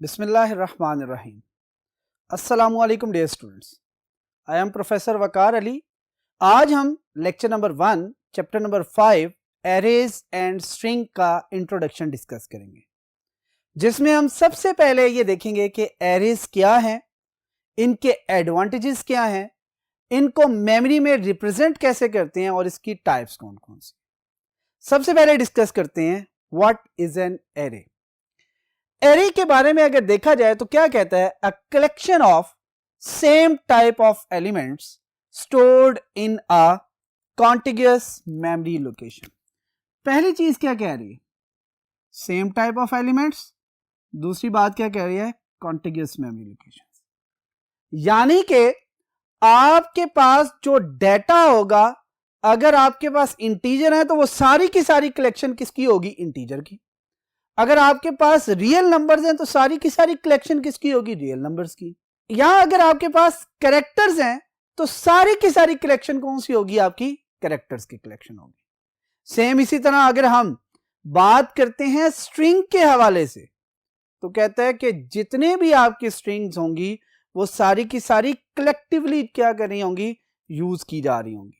बिस्मिल्लाहिर्रहमानिर्रहीम। अस्सलामुअलैकुम dear students, I am professor Waqar Ali. आज हम lecture number 1 chapter number 5 arrays and string का इंट्रोडक्शन डिस्कस करेंगे, जिसमें हम सबसे पहले ये देखेंगे कि एरेज क्या हैं, इनके एडवांटेजेस क्या हैं, इनको मेमोरी में रिप्रेजेंट कैसे करते हैं और इसकी टाइप्स कौन कौन सी। सबसे पहले डिस्कस करते हैं what is an array. Array के बारे में अगर देखा जाए तो क्या कहता है, a collection of same type of elements stored in a contiguous memory location. पहली चीज क्या कह रही है, सेम टाइप ऑफ एलिमेंट्स। दूसरी बात क्या कह रही है, कॉन्टिग्यूअस मेमोरी लोकेशन। यानी कि आपके पास जो डाटा होगा, अगर आपके पास इंटीजर है तो वो सारी की सारी कलेक्शन किसकी होगी, इंटीजर की। अगर आपके पास रियल नंबर्स हैं तो सारी की सारी कलेक्शन किसकी होगी, रियल नंबर्स की। यहां अगर आपके पास कैरेक्टर्स हैं तो सारी की सारी कलेक्शन कौन सी होगी, आपकी कैरेक्टर्स की कलेक्शन होगी। सेम इसी तरह अगर हम बात करते हैं स्ट्रिंग के हवाले से, तो कहता है कि जितने भी आपकी स्ट्रिंग्स होंगी वो सारी की सारी कलेक्टिवली क्या कर रही होंगी, यूज की जा रही होंगी।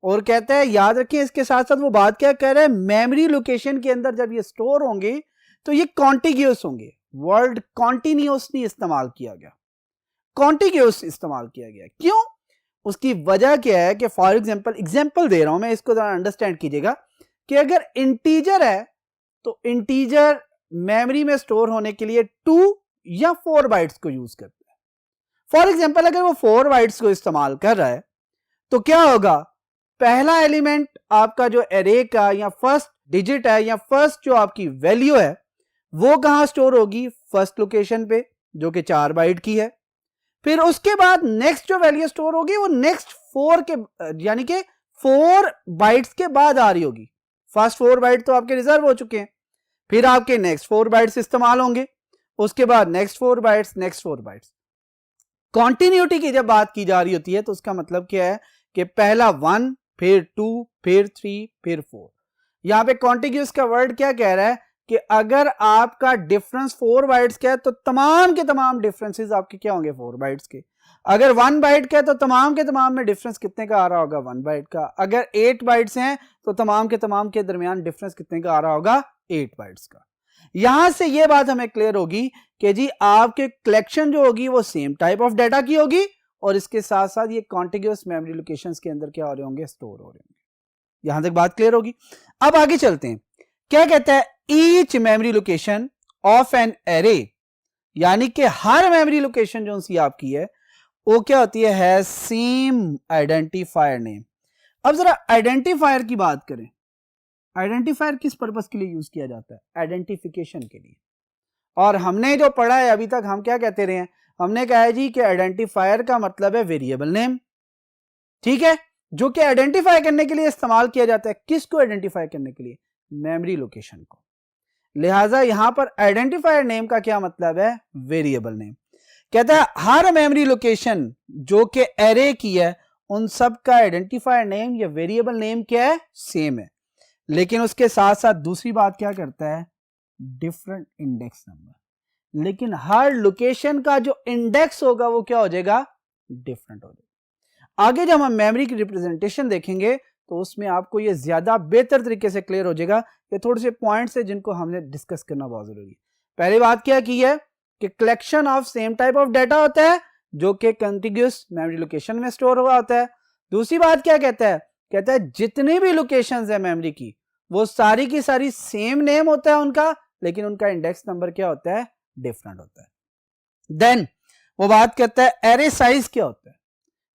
और कहता है, याद रखें इसके साथ साथ वो बात क्या कह रहा है, मेमोरी लोकेशन के अंदर जब ये स्टोर होंगे तो ये कॉन्टिग्यूअस होंगे। वर्ड कॉन्टिन्यूअस नहीं इस्तेमाल किया गया, कॉन्टिग्यूअस इस्तेमाल किया गया। क्यों? उसकी वजह क्या है कि फॉर एग्जांपल दे रहा हूं मैं, इसको जरा अंडरस्टैंड कीजिएगा कि अगर इंटीजर है तो इंटीजर मेमोरी में स्टोर होने के लिए 2 या 4 बाइट्स को यूज करता है। फॉर एग्जांपल अगर वो 4 बाइट्स को इस्तेमाल कर रहा है तो क्या होगा, पहला एलिमेंट आपका जो एरे का या फर्स्ट डिजिट है या फर्स्ट जो आपकी वैल्यू है वो कहां स्टोर होगी, फर्स्ट लोकेशन पे, जो कि 4 बाइट की है। फिर उसके बाद नेक्स्ट जो वैल्यू स्टोर होगी वो नेक्स्ट 4 के यानी कि 4 बाइट्स के बाद आ रही होगी। फर्स्ट 4 बाइट तो आपके रिजर्व हो चुके हैं, फिर आपके नेक्स्ट 4 बाइट्स इस्तेमाल होंगे, उसके बाद next 4 bytes, next 4 bytes. Continuity की जब बात की जा रही होती है तो उसका मतलब क्या है कि पहला 1, फिर 2, फिर 3, फिर 4। यहां पे कॉन्टिग्यूअस का वर्ड क्या कह रहा है कि अगर आपका डिफरेंस 4 बाइट्स का है तो तमाम के तमाम डिफरेंसेस आपके क्या होंगे, 4 बाइट्स के। अगर 1 बाइट का है तो तमाम के तमाम में डिफरेंस कितने का आ रहा होगा, 1 बाइट का। अगर 8 बाइट्स हैं तो तमाम के दरमियान डिफरेंस कितने का आ रहा होगा, 8 बाइट्स का। यहां से यह बात हमें क्लियर होगी कि जी आपके कलेक्शन जो होगी वो सेम टाइप ऑफ डाटा की होगी और इसके साथ साथ ये कॉन्टिग्यूअस मेमोरी लोकेशंस के अंदर क्या हो रहे होंगे, स्टोर हो रहे होंगे। यहां तक बात क्लियर होगी। अब आगे चलते हैं, क्या कहता है, each memory location of an array, यानी कि हर मेमोरी लोकेशन जो सी आपकी है वो क्या होती है सेम आइडेंटिफायर नेम। अब जरा आइडेंटिफायर की बात करें, आइडेंटिफायर किस पर्पस के लिए यूज किया जाता है, आइडेंटिफिकेशन के लिए। और हमने जो पढ़ा है अभी तक, हम क्या कहते रहे हैं, हमने कहा है जी कि आइडेंटिफायर का मतलब है वेरिएबल नेम, ठीक है, जो कि आइडेंटिफाई करने के लिए इस्तेमाल किया जाता है। किसको आइडेंटिफाई करने के लिए, मेमोरी लोकेशन को। लिहाजा यहां पर आइडेंटिफायर नेम का क्या मतलब है, वेरिएबल नेम। कहता है हर मेमोरी लोकेशन जो कि एरे की है उन सब का आइडेंटिफायर नेम या वेरिएबल नेम क्या है, सेम है। लेकिन उसके साथ साथ दूसरी बात क्या करता है, डिफरेंट इंडेक्स नंबर। लेकिन हर लोकेशन का जो इंडेक्स होगा वो क्या हो जाएगा, डिफरेंट हो जाएगा। आगे जब हम मेमोरी की रिप्रेजेंटेशन देखेंगे तो उसमें आपको ये ज्यादा बेहतर तरीके से क्लियर हो जाएगा। ये थोड़े से पॉइंट्स है जिनको हमने डिस्कस करना बहुत जरूरी है। पहली बात क्या की है कि collection of same type of data होता है जो कि कंटिग्यूअस मेमोरी लोकेशन में स्टोर हुआ होता है। दूसरी बात क्या कहता है, कहता है जितनी भी लोकेशंस है मेमोरी की वो सारी की सारी सेम नेम होता है उनका, लेकिन उनका इंडेक्स नंबर क्या होता है, डिफरेंट होता है। देन वो बात करता है एरे साइज क्या होता है।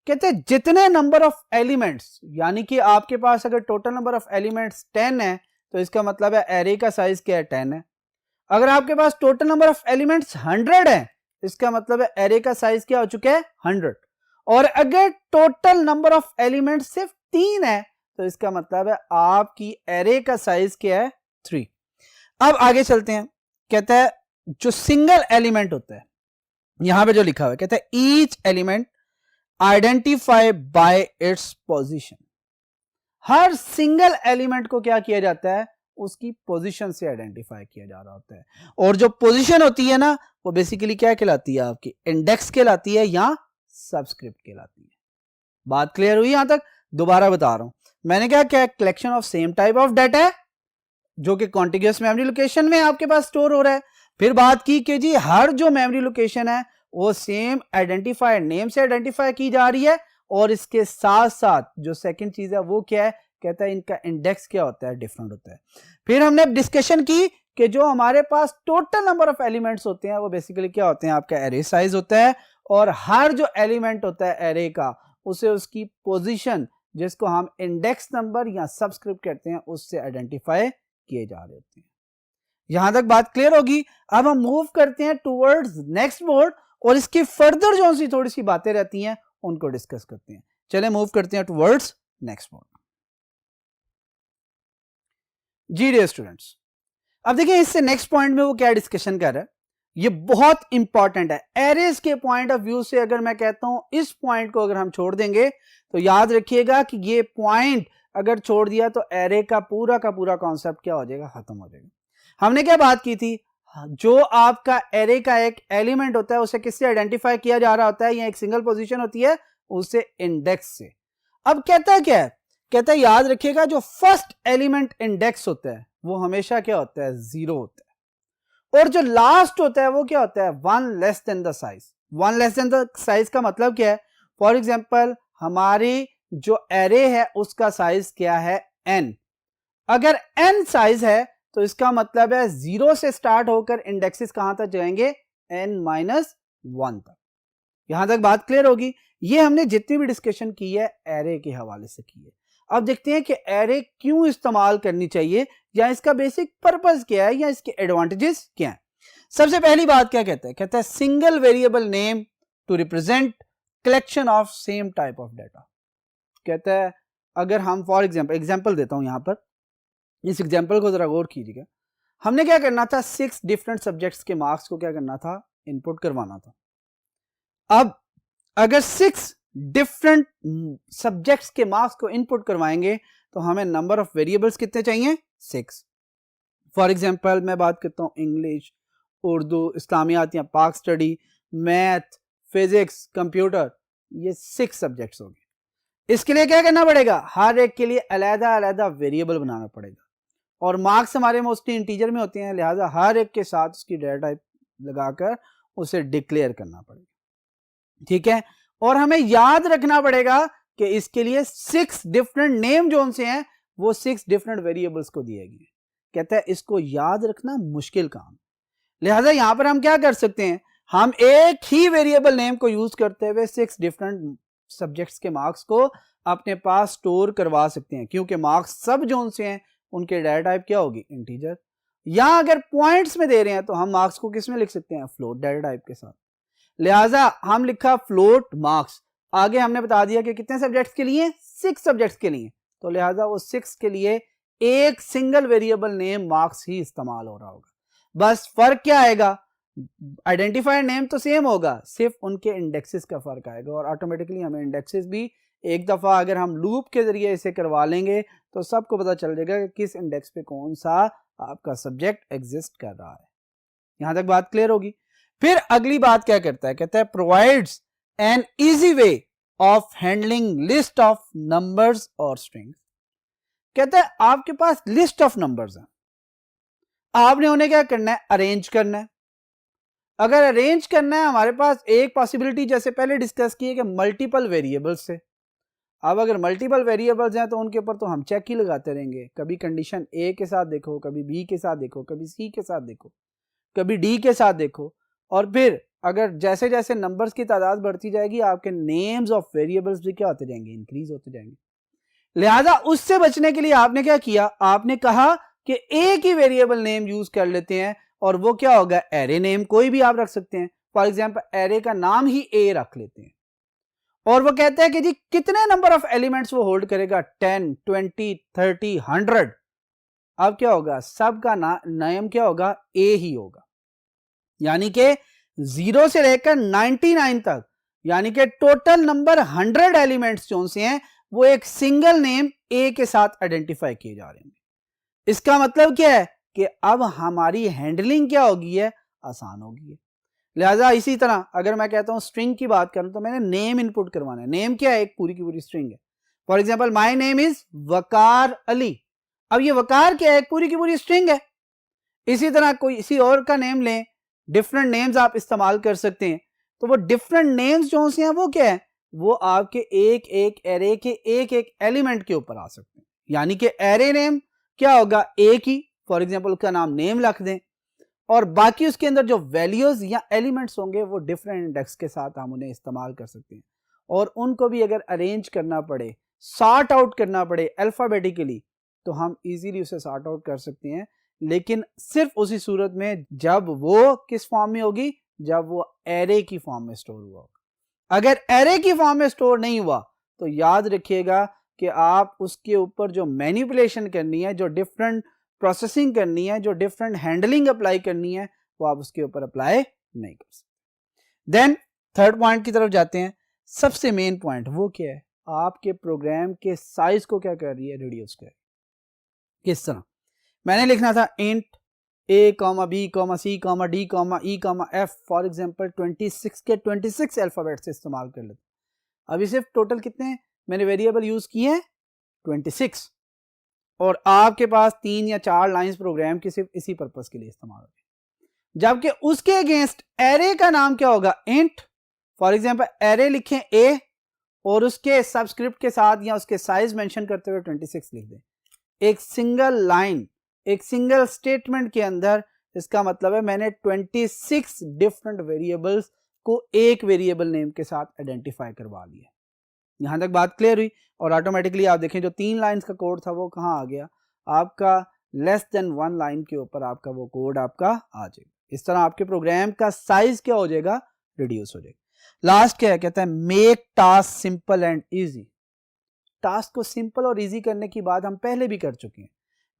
कहते हैं जितने नंबर ऑफ एलिमेंट्स, यानी कि आपके पास अगर टोटल नंबर ऑफ एलिमेंट्स 10 है तो इसका मतलब है एरे का साइज क्या है, 10 है। अगर आपके पास टोटल नंबर ऑफ एलिमेंट्स 100 है इसका मतलब है एरे का साइज क्या हो चुका है, 100। और अगर टोटल नंबर ऑफ एलिमेंट्स सिर्फ 3 है तो इसका मतलब है आपकी एरे का साइज क्या है, 3। अब आगे चलते हैं, कहता है जो सिंगल एलिमेंट होता है, यहां पे जो लिखा हुआ है, कहता है each element identify bye its position. हर सिंगल एलिमेंट को क्या किया जाता है, उसकी पोजीशन से आइडेंटिफाई किया जा रहा होता है। और जो पोजीशन होती है ना वो बेसिकली क्या कहलाती है, आपकी इंडेक्स कहलाती है या सबस्क्रिप्ट कहलाती है। बात क्लियर हुई यहां तक? दोबारा बता रहा हूं, मैंने क्या क्या collection of same type of data है जो कि कॉन्टिग्यूअस मेमोरी लोकेशन में आपके पास स्टोर हो रहा है। फिर बात की कि जी हर जो मेमोरी लोकेशन है वो सेम आइडेंटिफायर नेम से आइडेंटिफाई की जा रही है, और इसके साथ साथ जो सेकंड चीज है वो क्या है, कहता है इनका इंडेक्स क्या होता है, डिफरेंट होता है। फिर हमने डिस्कशन की कि जो हमारे पास टोटल नंबर ऑफ एलिमेंट्स होते हैं वो बेसिकली क्या होते हैं, आपका एरे साइज होता है, और हर जो एलिमेंट होता है एरे का उसे उसकी पोजीशन जिसको हम इंडेक्स नंबर या सबस्क्रिप्ट कहते हैं उससे आइडेंटिफाई किए जा रहे होते हैं। यहां तक बात क्लियर होगी। अब हम मूव करते हैं टुवर्ड्स नेक्स्ट बोर्ड, और इसकी फर्दर जो सी थोड़ी सी बातें रहती हैं उनको डिस्कस करते हैं। चले मूव करते हैं टुवर्ड्स नेक्स्ट बोर्ड। जी डियर स्टूडेंट्स, अब देखिए इससे नेक्स्ट पॉइंट में वो क्या डिस्कशन कर रहा है, ये बहुत इंपॉर्टेंट है। एरेज के पॉइंट ऑफ व्यू से अगर मैं कहता हूं इस पॉइंट को अगर हम छोड़ देंगे तो याद रखिएगा कि ये पॉइंट अगर छोड़ दिया तो एरे का पूरा कॉन्सेप्ट क्या हो जाएगा, खत्म हो जाएगा। हमने क्या बात की थी, जो आपका एरे का एक एलिमेंट होता है उसे किससे आइडेंटिफाई किया जा रहा होता है, या एक सिंगल पोजीशन होती है उसे इंडेक्स से। अब कहता है क्या है, कहता है याद रखिएगा जो फर्स्ट एलिमेंट इंडेक्स होता है वो हमेशा क्या होता है, 0 होता है, और जो लास्ट होता है वो क्या होता है, 1 less than the size. 1 less than the size का मतलब क्या है, फॉर एग्जांपल हमारी जो एरे है उसका साइज क्या है, n। अगर n साइज है तो इसका मतलब है 0 से स्टार्ट होकर इंडेक्सेस कहां तक जाएंगे, n-1 तक। यहां तक बात क्लियर होगी। ये हमने जितनी भी डिस्कशन की है एरे के हवाले से की है। अब देखते हैं कि एरे क्यों इस्तेमाल करनी चाहिए, या इसका बेसिक पर्पस क्या है, या इसके एडवांटेजेस क्या है। सबसे पहली बात क्या कहता है, कहता है single variable name to represent collection of same type of data. कहता है अगर हम फॉर एग्जांपल देता हूं यहां पर, इस एग्जांपल को जरा गौर कीजिएगा। हमने क्या करना था, 6 डिफरेंट सब्जेक्ट्स के मार्क्स को क्या करना था, इनपुट करवाना था। अब अगर 6 डिफरेंट सब्जेक्ट्स के मार्क्स को इनपुट करवाएंगे तो हमें नंबर ऑफ वेरिएबल्स कितने चाहिए, 6। फॉर एग्जांपल मैं बात करता हूं इंग्लिश, उर्दू, इस्लामियात या पाक स्टडी, मैथ, फिजिक्स, कंप्यूटर, ये 6 सब्जेक्ट्स हो गए। इसके लिए क्या करना पड़ेगा, हर एक के लिए अलग-अलग वेरिएबल बनाना पड़ेगा, और मार्क्स हमारे मोस्टली इंटीजर में होते हैं, लिहाजा हर एक के साथ उसकी डेटा टाइप लगाकर उसे डिक्लेयर करना पड़ेगा, ठीक है। और हमें याद रखना पड़ेगा कि इसके लिए 6 डिफरेंट नेम जो उनसे हैं वो 6 डिफरेंट वेरिएबल्स को दिए गए। कहता है इसको याद रखना मुश्किल काम, लिहाजा यहां पर हम क्या कर सकते हैं, हम एक ही वेरिएबल नेम को यूज करते हुए 6 डिफरेंट सब्जेक्ट्स के मार्क्स को अपने पास स्टोर करवा सकते हैं, क्योंकि मार्क्स सब जो उनसे हैं उनके डाटा टाइप क्या होगी, इंटीजर। या अगर पॉइंट्स में दे रहे हैं तो हम मार्क्स को किस में लिख सकते हैं, फ्लोट डाटा टाइप के साथ। लिहाजा हम लिखा फ्लोट मार्क्स, आगे हमने बता दिया कि कितने सब्जेक्ट्स के लिए, 6 सब्जेक्ट्स के लिए, तो लिहाजा वो 6 के लिए एक सिंगल वेरिएबल नेम मार्क्स ही इस्तेमाल हो रहा होगा। बस फर्क क्या आएगा, आइडेंटिफायर नेम तो सेम होगा, सिर्फ उनके इंडेक्सेस का फर्क आएगा, और ऑटोमेटिकली हमें इंडेक्सेस भी एक दफा अगर हम लूप के जरिए इसे करवा लेंगे तो सबको पता चल जाएगा कि किस इंडेक्स पे कौन सा आपका सब्जेक्ट एग्जिस्ट कर रहा है। यहां तक बात क्लियर होगी। फिर अगली बात क्या करता है, कहता है provides an easy way of handling list of numbers और स्ट्रिंग्स। कहता है आपके पास लिस्ट ऑफ नंबर्स है, आपने उन्हें क्या करना है, अरेंज करना है। अगर अरेंज करना है, हमारे पास एक पॉसिबिलिटी जैसे पहले डिस्कस की है कि मल्टीपल वेरिएबल्स से। अब अगर मल्टीपल वेरिएबल्स हैं तो उनके ऊपर तो हम चेक ही लगाते रहेंगे, कभी कंडीशन ए के साथ देखो, कभी बी के साथ देखो, कभी सी के साथ देखो, कभी डी के साथ देखो, और फिर अगर जैसे जैसे नंबर्स की तादाद बढ़ती जाएगी आपके नेम्स ऑफ वेरिएबल्स भी क्या होते जाएंगे, इंक्रीज होते जाएंगे। लिहाजा उससे बचने के लिए आपने क्या किया, आपने कहा कि एक ही वेरिएबल नेम यूज कर लेते हैं, और वो क्या होगा, एरे नेम कोई भी आप रख सकते हैं। फॉर एग्जांपल एरे का नाम ही ए रख लेते हैं, और वो कहते हैं कि जी कितने नंबर ऑफ एलिमेंट्स वो होल्ड करेगा, 10, 20, 30, 100। अब क्या होगा, सबका नेम क्या होगा, ए ही होगा, यानी कि 0 से लेकर 99 तक, यानी कि टोटल नंबर 100 एलिमेंट्स जो से हैं वो एक सिंगल नेम ए के साथ आइडेंटिफाई किए जा रहे हैं। इसका मतलब क्या है कि अब हमारी हैंडलिंग क्या होगी है, आसान होगी है। लिहाजा इसी तरह अगर मैं कहता हूं स्ट्रिंग की बात करूं तो मैंने नेम इनपुट करवाना है। नेम क्या है? एक पूरी की पूरी स्ट्रिंग है। For example my name is Waqar Ali. अब ये वकार क्या है? एक पूरी की पूरी स्ट्रिंग है। इसी तरह कोई इसी और का नेम लें, डिफरेंट नेम्स आप इस्तेमाल कर सकते हैं। तो वो डिफरेंट नेम्स जो से हैं वो क्या है? वो आपके एक एक एरे के एक एक एलिमेंट के ऊपर आ सकते हैं। यानी कि एरे नेम क्या होगा? एक ही, फॉर एग्जाम्पल उसका नाम नेम रख दें, और बाकी उसके अंदर जो वैल्यूज या एलिमेंट्स होंगे वो डिफरेंट इंडेक्स के साथ हम उन्हें इस्तेमाल कर सकते हैं। और उनको भी अगर अरेंज करना पड़े, सॉर्ट आउट करना पड़े अल्फाबेटिकली, तो हम इजीली उसे सॉर्ट आउट कर सकते हैं, लेकिन सिर्फ उसी सूरत में जब वो किस फॉर्म में होगी? जब वो एरे की फॉर्म में स्टोर हुआ होगा। अगर एरे की फॉर्म में स्टोर नहीं हुआ तो याद रखिएगा कि आप उसके ऊपर जो मैनिपुलेशन करनी है, जो डिफरेंट प्रोसेसिंग करनी है, जो डिफरेंट हैंडलिंग अप्लाई करनी है, वो आप उसके ऊपर अप्लाई नहीं कर सकते। देन थर्ड पॉइंट की तरफ जाते हैं। सबसे मेन पॉइंट वो क्या है? आपके प्रोग्राम के साइज को क्या कर रही है? रिड्यूस कर रही है। किस तरह? मैंने लिखना था int a, b, c, d, e, f, for example 26 के 26 अल्फाबेट से इस्तेमाल कर लेते। अभी सिर्फ टोटल कितने हैं मैंने वेरिएबल यूज किए हैं? 26। और आपके पास 3 या 4 लाइंस प्रोग्राम की सिर्फ इसी पर्पस के लिए इस्तेमाल होगी। जबकि उसके अगेंस्ट एरे का नाम क्या होगा? इंट। फॉर एग्जाम्पल एरे लिखें a और उसके सबस्क्रिप्ट के साथ या उसके साइज मेंशन करते हुए 26 लिख दें। एक सिंगल लाइन, एक सिंगल स्टेटमेंट के अंदर, इसका मतलब है मैंने 26 डिफरेंट वेरिएबल्स को एक वेरिएबल नेम के साथ आइडेंटिफाई करवा लिया। यहां तक बात क्लियर हुई? और ऑटोमेटिकली आप देखें जो 3 लाइंस का कोड था वो कहां आ गया? आपका लेस देन 1 लाइन के ऊपर आपका वो कोड आपका आ जाएगा। इस तरह आपके प्रोग्राम का साइज क्या हो जाएगा? रिड्यूस हो जाएगा। लास्ट क्या है? कहता है make task simple and easy. Task को सिंपल और इजी करने की बात हम पहले भी कर चुके हैं।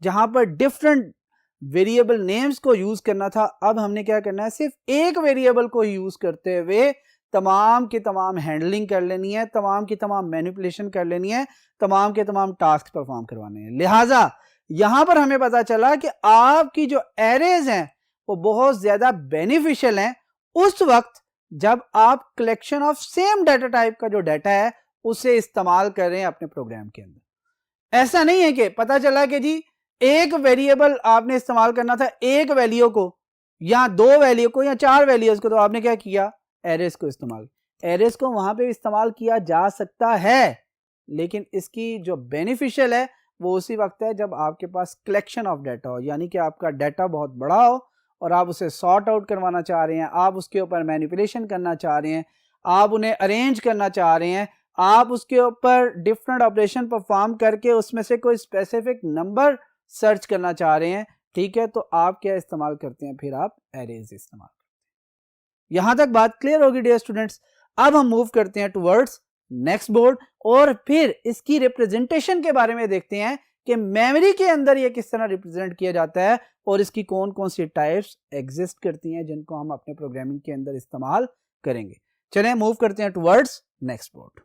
जहां पर डिफरेंट वेरिएबल नेम्स को यूज करना था, अब हमने क्या करना है? सिर्फ एक वेरिएबल को यूज करते हुए तमाम की तमाम हैंडलिंग कर लेनी है, तमाम की तमाम मैनिपुलेशन कर लेनी है, तमाम के तमाम टास्क परफॉर्म करवाने हैं। लिहाजा यहां पर हमें पता चला कि आपकी जो एरेज हैं वो बहुत ज्यादा बेनिफिशियल हैं उस वक्त जब आप collection of same data type का जो डाटा है उसे इस्तेमाल कर रहे हैं अपने प्रोग्राम के अंदर। ऐसा नहीं है कि पता चला कि जी एक वेरिएबल आपने इस्तेमाल करना था, एक वैल्यू को या 2 वैल्यू को या 4 वैल्यूज को, तो आपने क्या किया? एरेस को इस्तेमाल। एरेस को वहां पे इस्तेमाल किया जा सकता है, लेकिन इसकी जो बेनिफिशियल है वो उसी वक्त है जब आपके पास कलेक्शन ऑफ डाटा हो, यानी कि आपका डाटा बहुत बड़ा हो और आप उसे सॉर्ट आउट करवाना चाह रहे हैं, आप उसके ऊपर मैनिपुलेशन करना चाह रहे हैं, आप उन्हें अरेंज करना चाह रहे हैं, आप उसके ऊपर डिफरेंट ऑपरेशन परफॉर्म करके उसमें से कोई स्पेसिफिक नंबर सर्च करना चाह रहे हैं। ठीक है, तो आप क्या इस्तेमाल करते हैं? फिर आप एरेज इस्तेमाल करते हैं। यहां तक बात क्लियर होगी डियर स्टूडेंट्स। अब हम मूव करते हैं टुवर्ड्स नेक्स्ट बोर्ड और फिर इसकी रिप्रेजेंटेशन के बारे में देखते हैं कि मेमोरी के अंदर ये किस तरह रिप्रेजेंट किया जाता है और इसकी कौन कौन सी टाइप्स एग्जिस्ट करती हैं जिनको हम अपने प्रोग्रामिंग के अंदर इस्तेमाल करेंगे। चलें मूव करते हैं टुवर्ड्स नेक्स्ट बोर्ड।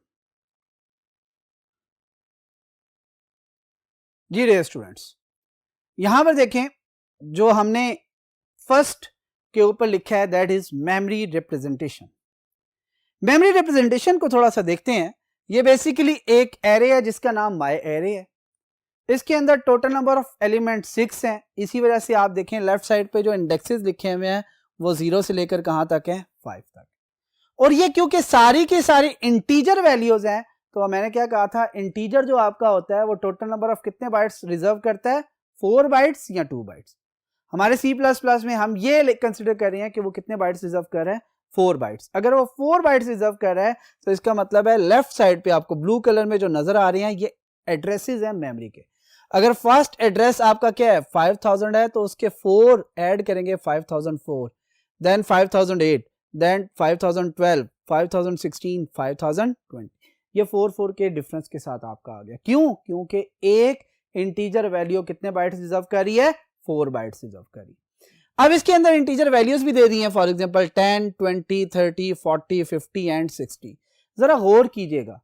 जी डियर स्टूडेंट्स, यहां पर देखें जो हमने फर्स्ट के ऊपर लिखा है that is memory representation. Memory representation को थोड़ा सा देखते हैं। ये बेसिकली एक एरे है जिसका नाम माई एरे है। इसके अंदर टोटल नंबर ऑफ एलिमेंट 6 हैं। इसी वजह से आप देखें लेफ्ट साइड पे जो इंडेक्सेस लिखे हुए हैं वो 0 से लेकर कहां तक है? 5 तक। और ये क्योंकि सारी की सारी इंटीजर वैल्यूज हैं, तो मैंने क्या कहा था? इंटीजर जो आपका होता है वो टोटल नंबर ऑफ कितने बाइट्स रिजर्व करता है? 4 बाइट्स या 2 बाइट्स। हमारे C++ में हम ये कंसिडर कर रहे हैं कि वो कितने बाइट्स रिजर्व कर रहे हैं? 4 बाइट्स। अगर वो 4 बाइट्स रिजर्व कर रहा है तो इसका मतलब है लेफ्ट साइड पे आपको ब्लू कलर में जो नजर आ रहे हैं ये एड्रेसेस हैं मेमोरी के। अगर फर्स्ट एड्रेस आपका क्या है? 5000 है, तो उसके 4 ऐड करेंगे 5004, देन 5008, देन 5012, 5016, 5020। ये 4 के डिफरेंस के साथ आपका आ गया। क्यों? क्योंकि एक इंटीजर वैल्यू कितने बाइट्स रिजर्व कर रही है? 4 बाइट्स रिजर्व कर रही है। अब इसके अंदर इंटीजर वैल्यूज भी दे दी हैं, फॉर एग्जांपल 10, 20, 30, 40, 50 एंड 60। जरा गौर कीजिएगा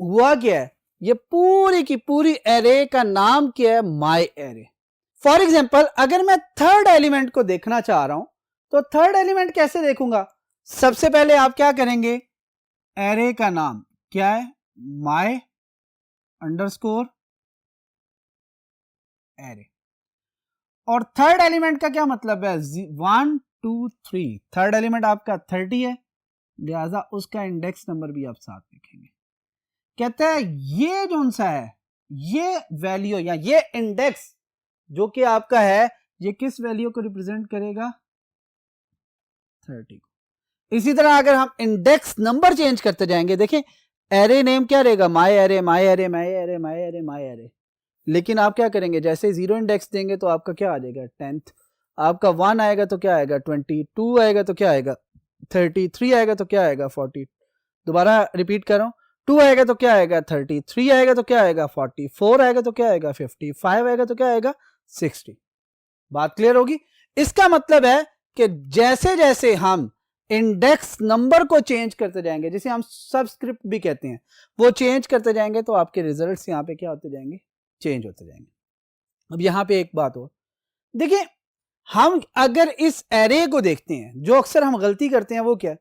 हुआ क्या है? ये पूरी की पूरी एरे का नाम क्या है? माई एरे। फॉर एग्जांपल अगर मैं थर्ड एलिमेंट को देखना चाह रहा हूं तो थर्ड एलिमेंट कैसे देखूंगा? सबसे पहले आप क्या करेंगे, एरे का नाम क्या है, माय अंडरस्कोर एरे, और थर्ड एलिमेंट का क्या मतलब है, 1 2 3, थर्ड एलिमेंट आपका 30 है, लिहाजा उसका इंडेक्स नंबर भी आप साथ लिखेंगे। कहते हैं ये जो सा है, ये वैल्यू या ये इंडेक्स जो कि आपका है, ये किस वैल्यू को रिप्रेजेंट करेगा, 30 को। इसी तरह अगर हम इंडेक्स नंबर चेंज करते जाएंगे, देखें एरे नेम क्या रहेगा, my array my array my array my array my array, लेकिन आप क्या करेंगे, जैसे 0 इंडेक्स देंगे तो आपका क्या आ जाएगा 10th, आपका 1 आएगा तो क्या आएगा 22 आएगा तो क्या आएगा 33 आएगा तो क्या आएगा 40, दोबारा रिपीट कर रहा हूं, 2 आएगा तो क्या आएगा 33 आएगा तो क्या आएगा 44 आएगा तो क्या आएगा 55 आएगा तो क्या आएगा 60। बात क्लियर होगी। इसका मतलब है कि जैसे जैसे हम इंडेक्स नंबर को चेंज करते जाएंगे, जिसे हम सबस्क्रिप्ट भी कहते हैं, वो चेंज करते जाएंगे तो आपके रिजल्ट्स यहाँ पे क्या होते जाएंगे, चेंज होते जाएंगे। अब यहाँ पे एक बात और देखिए, हम अगर इस एरे को देखते हैं, जो अक्सर हम गलती करते हैं वो क्या है,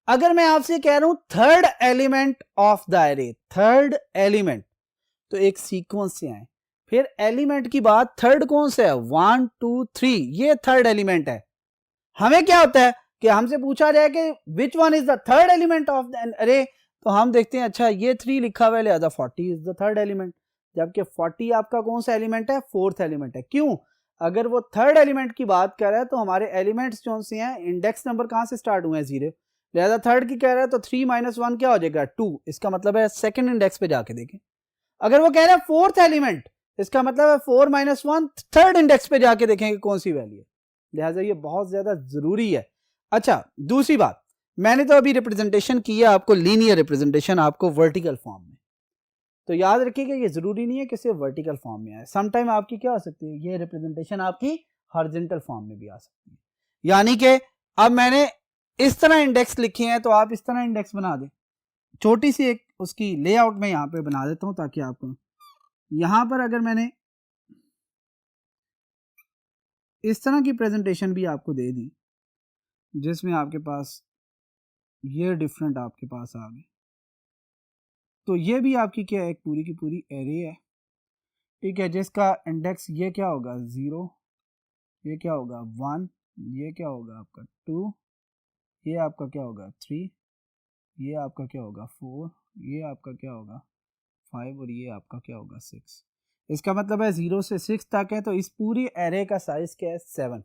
अगर मैं आपसे कह रहा हूं third element of the array, third element, तो एक सीक्वेंस से आए, फिर एलिमेंट की बात थर्ड कौन सा है, 1 2 3, ये थर्ड एलिमेंट है। हमें क्या होता है कि हमसे पूछा जाए कि which one is the third element of the array, तो हम देखते हैं अच्छा ये 3 लिखा हुआ है, लिहाजा 40 इज द थर्ड एलिमेंट, जबकि 40 आपका कौन सा एलिमेंट है, फोर्थ एलिमेंट है। क्यों, अगर वो थर्ड एलिमेंट की बात कर रहा है तो हमारे एलिमेंट्स जो से हैं, इंडेक्स नंबर कहां से स्टार्ट हुए हैं, 0, लिहाजा थर्ड की कह रहा है तो 3 - 1 क्या हो जाएगा 2, इसका मतलब है सेकंड इंडेक्स पे जाके देखें। अगर वो कह रहा है फोर्थ एलिमेंट, इसका मतलब है 4 - 1 थर्ड इंडेक्स पे जाके देखेंगे कौन सी वैल्यू है, लिहाजा ये बहुत ज्यादा जरूरी है। अच्छा दूसरी बात, मैंने तो अभी रिप्रेजेंटेशन की है आपको लीनियर रिप्रेजेंटेशन, आपको वर्टिकल फॉर्म में, तो याद रखिएगा ये जरूरी नहीं है कि सिर्फ वर्टिकल फॉर्म में आए, समटाइम आपकी क्या हो सकती है, ये रिप्रेजेंटेशन आपकी हॉरिजॉन्टल फॉर्म में भी आ सकती है। यानी कि अब मैंने इस तरह इंडेक्स लिखे हैं तो आप इस तरह इंडेक्स बना दें, छोटी सी एक उसकी लेआउट में यहाँ पे बना देता हूं ताकि आपको, यहां पर अगर मैंने इस तरह की प्रेजेंटेशन भी आपको दे दी, जिसमें आपके पास ये डिफरेंट आपके पास आ गए, तो ये भी आपकी क्या है, एक पूरी की पूरी एरे है, ठीक है, जिसका इंडेक्स ये क्या होगा 0, ये क्या होगा 1, ये क्या होगा आपका 2, ये आपका क्या होगा 3, ये आपका क्या होगा 4, ये आपका क्या होगा 5, और ये आपका क्या होगा 6। इसका मतलब है 0 से 6 तक है, तो इस पूरी एरे का साइज क्या है 7,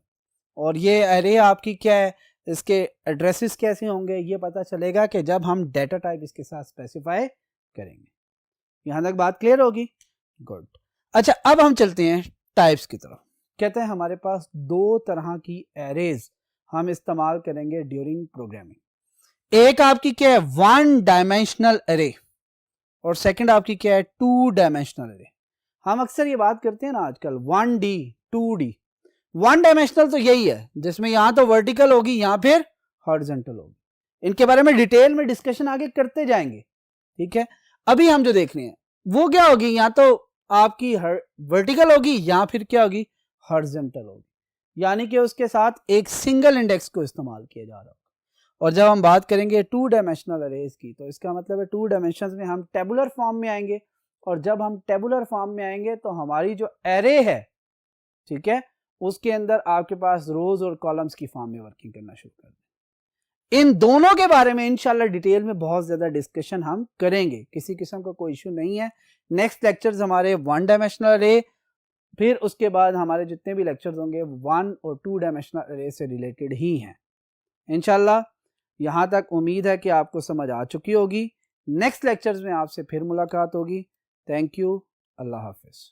और ये एरे आपकी क्या है, इसके एड्रेसेस कैसे होंगे ये पता चलेगा कि जब हम डेटा टाइप इसके साथ स्पेसिफाई करेंगे। यहां तक बात क्लियर होगी, गुड। अच्छा अब हम चलते हैं टाइप्स की तरफ। कहते हैं हमारे पास 2 तरह की एरेज हम इस्तेमाल करेंगे ड्यूरिंग प्रोग्रामिंग। एक आपकी क्या है 1 डायमेंशनल एरे, और सेकंड आपकी क्या है 2 डायमेंशनल एरे। हम अक्सर ये बात करते हैं ना आजकल 1D 2D, 1 डायमेंशनल तो यही है जिसमें यहां तो वर्टिकल होगी, यहां फिर हॉरिजॉन्टल होगी। इनके बारे में डिटेल में डिस्कशन आगे करते जाएंगे, ठीक है। अभी हम जो देख रहे हैं वो क्या होगी, या तो आपकी वर्टिकल होगी या फिर क्या होगी हॉरिजॉन्टल होगी, यानी कि उसके साथ एक सिंगल इंडेक्स को इस्तेमाल किया जा रहा होगा। और जब हम बात करेंगे 2 डायमेंशनल अरेज की, तो इसका मतलब है 2 डायमेंशंस में हम टेबुलर फॉर्म में आएंगे, और जब हम टेबुलर फॉर्म में आएंगे तो हमारी जो एरे है, ठीक है, उसके अंदर आपके पास रोज और कॉलम्स की फॉर्म में वर्किंग करना शुरू कर दें। इन दोनों के बारे में इंशाल्लाह डिटेल में बहुत ज्यादा डिस्कशन हम करेंगे, किसी किस्म का कोई इशू नहीं है। नेक्स्ट लेक्चर्स हमारे 1 डायमेंशनल अरे, फिर उसके बाद हमारे जितने भी लेक्चर्स होंगे 1 और 2 डायमेंशनल अरे से रिलेटेड ही हैं इंशाल्लाह। यहां तक उम्मीद है कि आपको समझ आ चुकी होगी। नेक्स्ट लेक्चर्स में आपसे फिर मुलाकात होगी। Thank you, Allah Hafiz.